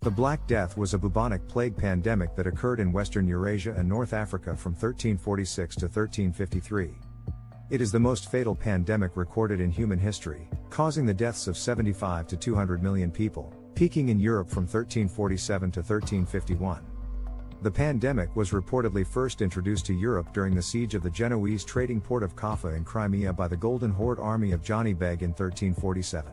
The Black Death was a bubonic plague pandemic that occurred in Western Eurasia and North Africa from 1346 to 1353. It is the most fatal pandemic recorded in human history, causing the deaths of 75 to 200 million people, peaking in Europe from 1347 to 1351. The pandemic was reportedly first introduced to Europe during the siege of the Genoese trading port of Kaffa in Crimea by the Golden Horde army of Johnny Beg in 1347.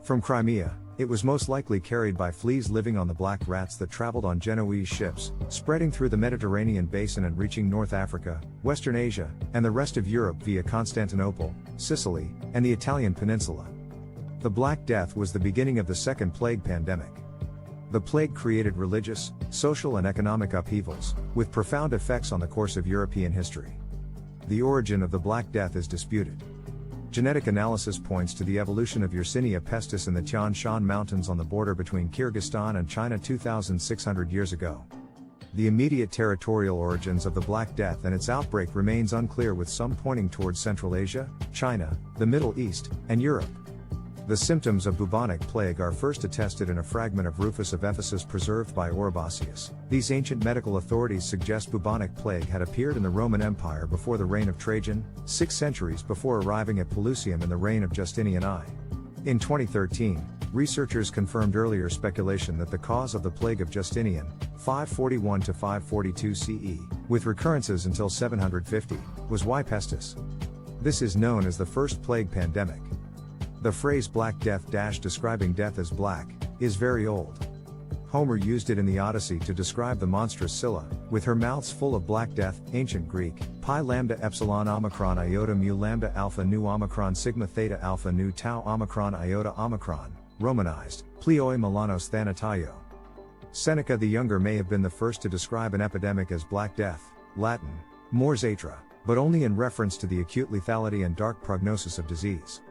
From Crimea, it was most likely carried by fleas living on the black rats that traveled on Genoese ships, spreading through the Mediterranean basin and reaching North Africa, Western Asia, and the rest of Europe via Constantinople, Sicily, and the Italian peninsula. The Black Death was the beginning of the Second Plague pandemic. The plague created religious, social and economic upheavals, with profound effects on the course of European history. The origin of the Black Death is disputed. Genetic analysis points to the evolution of Yersinia pestis in the Tian Shan Mountains on the border between Kyrgyzstan and China 2,600 years ago. The immediate territorial origins of the Black Death and its outbreak remains unclear, with some pointing towards Central Asia, China, the Middle East, and Europe. The symptoms of bubonic plague are first attested in a fragment of Rufus of Ephesus preserved by Oribasius. These ancient medical authorities suggest bubonic plague had appeared in the Roman Empire before the reign of Trajan, 6 centuries before arriving at Pelusium in the reign of Justinian I. In 2013, researchers confirmed earlier speculation that the cause of the plague of Justinian, 541 to 542 CE, with recurrences until 750, was Y. pestis. This is known as the first plague pandemic. The phrase Black Death describing death as black, is very old. Homer used it in the Odyssey to describe the monstrous Scylla, with her mouths full of black death, ancient Greek, pi lambda epsilon omicron iota mu lambda alpha nu omicron sigma theta alpha nu tau omicron iota omicron, Romanized, plioi Milanos thanataio. Seneca the Younger may have been the first to describe an epidemic as Black Death, Latin, mors atra, but only in reference to the acute lethality and dark prognosis of disease.